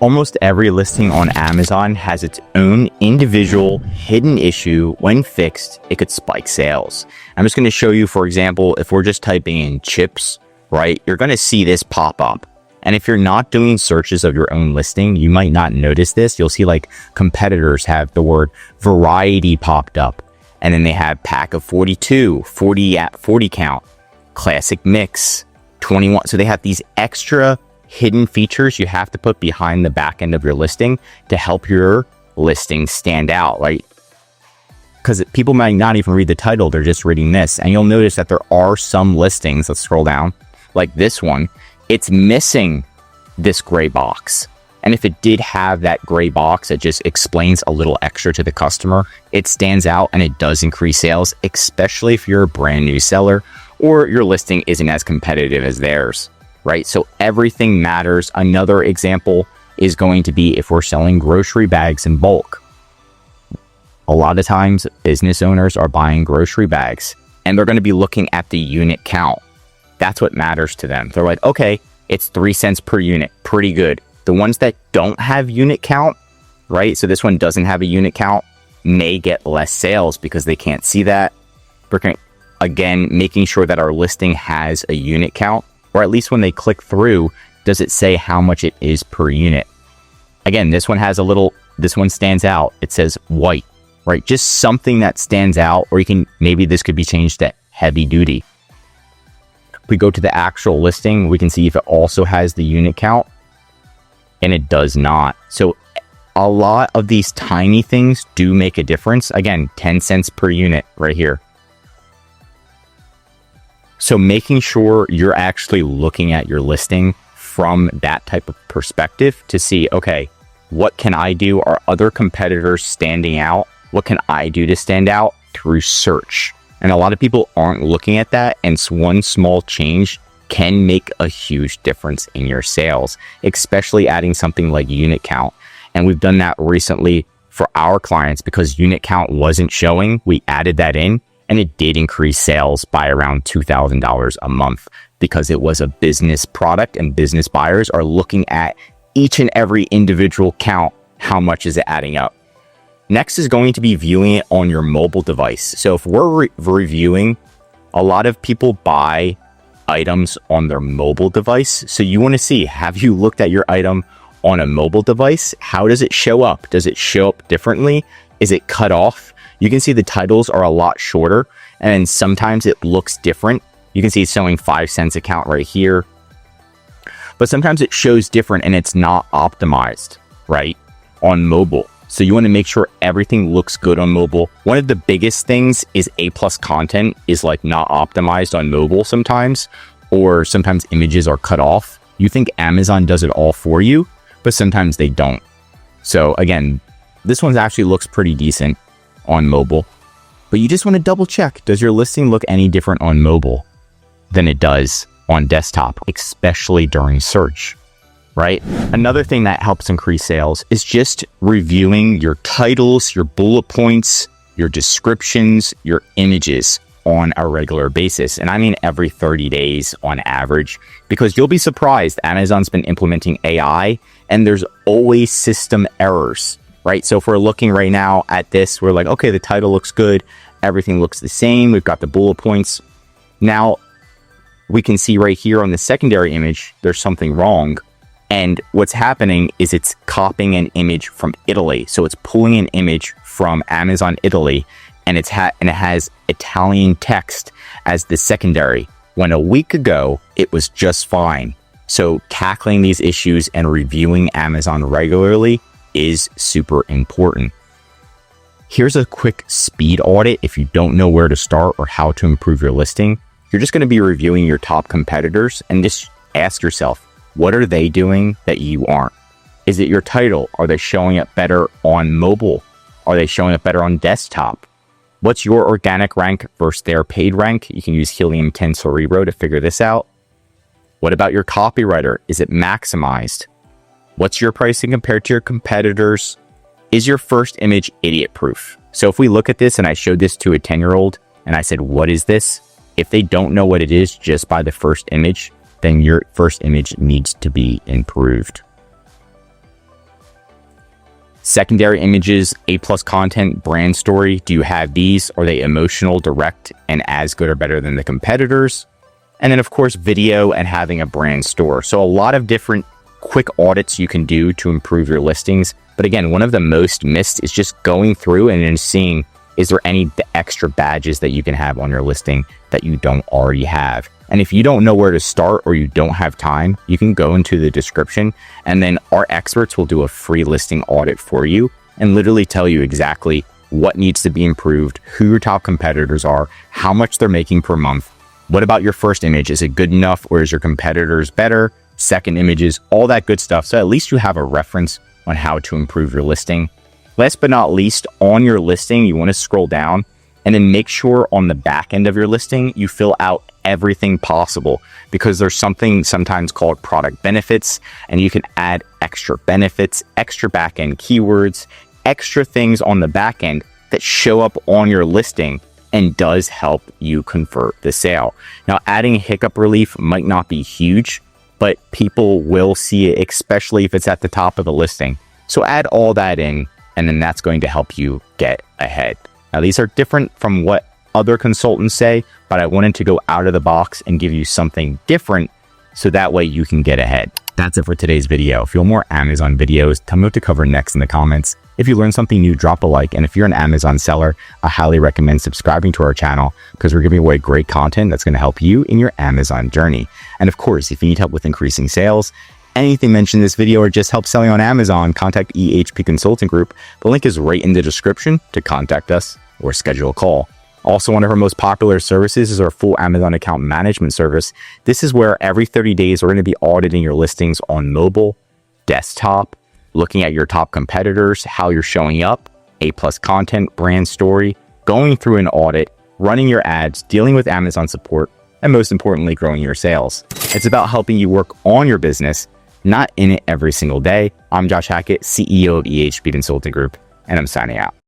Almost every listing on Amazon has its own individual hidden issue. When fixed, it could spike sales. I'm just going to show you, for example, if we're just typing in chips, right, you're going to see this pop up. And if you're not doing searches of your own listing, you might not notice this. You'll see like competitors have the word variety popped up. And then they have pack of 42, 40 at 40 count, classic mix, 21. So they have these extra hidden features you have to put behind the back end of your listing to help your listing stand out, right? Because people might not even read the title, they're just reading this. And you'll notice that there are some listings, let's scroll down, like this one, it's missing this gray box. And if it did have that gray box, it just explains a little extra to the customer. It stands out and it does increase sales, especially if you're a brand new seller or your listing isn't as competitive as theirs. Right? So everything matters. Another example is going to be if we're selling grocery bags in bulk. A lot of times business owners are buying grocery bags and they're going to be looking at the unit count. That's what matters to them. They're like, okay, it's 3 cents per unit. Pretty good. The ones that don't have unit count, right? So this one doesn't have a unit count, may get less sales because they can't see that. We're again, making sure that our listing has a unit count. Or at least when they click through, does it say how much it is per unit? Again, this one has a little, this one stands out. It says white, right? Just something that stands out, or you can, maybe this could be changed to heavy duty. If we go to the actual listing, we can see if it also has the unit count, and it does not. So a lot of these tiny things do make a difference. Again, 10 cents per unit right here. So making sure you're actually looking at your listing from that type of perspective to see, okay, what can I do? Are other competitors standing out? What can I do to stand out through search? And a lot of people aren't looking at that. And one small change can make a huge difference in your sales, especially adding something like unit count. And we've done that recently for our clients because unit count wasn't showing. We added that in. And it did increase sales by around $2,000 a month because it was a business product and business buyers are looking at each and every individual count. How much is it adding up? Next is going to be viewing it on your mobile device. So if we're reviewing, a lot of people buy items on their mobile device. So you want to see, have you looked at your item on a mobile device? How does it show up? Does it show up differently? Is it cut off? You can see the titles are a lot shorter and sometimes it looks different. You can see it's showing 5 cents a count right here, but sometimes it shows different and it's not optimized, right, on mobile. So you want to make sure everything looks good on mobile. One of the biggest things is A+ content is like not optimized on mobile sometimes, or sometimes images are cut off. You think Amazon does it all for you, but sometimes they don't. So again, this one actually looks pretty decent on mobile, but you just want to double check. Does your listing look any different on mobile than it does on desktop, especially during search, right? Another thing that helps increase sales is just reviewing your titles, your bullet points, your descriptions, your images on a regular basis. And I mean every 30 days on average, because you'll be surprised. Amazon's been implementing AI and there's always system errors. Right? So if we're looking right now at this, we're like, okay, the title looks good. Everything looks the same. We've got the bullet points. Now we can see right here on the secondary image, there's something wrong. And what's happening is it's copying an image from Italy. So it's pulling an image from Amazon Italy and it has Italian text as the secondary, when a week ago, it was just fine. So tackling these issues and reviewing Amazon regularly is super important. Here's a quick speed audit if you don't know where to start or how to improve your listing. You're just going to be reviewing your top competitors and just ask yourself, what are they doing that you aren't? Is it your title? Are they showing up better on mobile? Are they showing up better on desktop? What's your organic rank versus their paid rank? You can use Helium 10 Cerebro to figure this out. What about your copywriter? Is it maximized? What's your pricing compared to your competitors? Is your first image idiot proof? So if we look at this and I showed this to a 10-year-old and I said, what is this? If they don't know what it is just by the first image, then your first image needs to be improved. Secondary images, A+ content, brand story. Do you have these? Are they emotional, direct, and as good or better than the competitors? And then of course, video and having a brand store. So a lot of different quick audits you can do to improve your listings. But again, one of the most missed is just going through and then seeing, is there any extra badges that you can have on your listing that you don't already have? And if you don't know where to start or you don't have time, you can go into the description and then our experts will do a free listing audit for you and literally tell you exactly what needs to be improved, who your top competitors are, how much they're making per month. What about your first image? Is it good enough or is your competitors better? Second images, all that good stuff. So at least you have a reference on how to improve your listing. Last but not least, on your listing, you want to scroll down and then make sure on the back end of your listing, you fill out everything possible because there's something sometimes called product benefits and you can add extra benefits, extra back end keywords, extra things on the back end that show up on your listing and does help you convert the sale. Now, adding hiccup relief might not be huge, but people will see it, especially if it's at the top of the listing. So add all that in, and then that's going to help you get ahead. Now, these are different from what other consultants say, but I wanted to go out of the box and give you something different so that way you can get ahead. That's it for today's video. If you want more Amazon videos, tell me what to cover next in the comments. If you learned something new, drop a like. And if you're an Amazon seller, I highly recommend subscribing to our channel because we're giving away great content that's going to help you in your Amazon journey. And of course, if you need help with increasing sales, anything mentioned in this video or just help selling on Amazon, contact EHP Consulting Group. The link is right in the description to contact us or schedule a call. Also, one of our most popular services is our full Amazon account management service. This is where every 30 days, we're going to be auditing your listings on mobile, desktop, looking at your top competitors, how you're showing up, A+ content, brand story, going through an audit, running your ads, dealing with Amazon support, and most importantly, growing your sales. It's about helping you work on your business, not in it every single day. I'm Josh Hackett, CEO of EHP Consulting Group, and I'm signing out.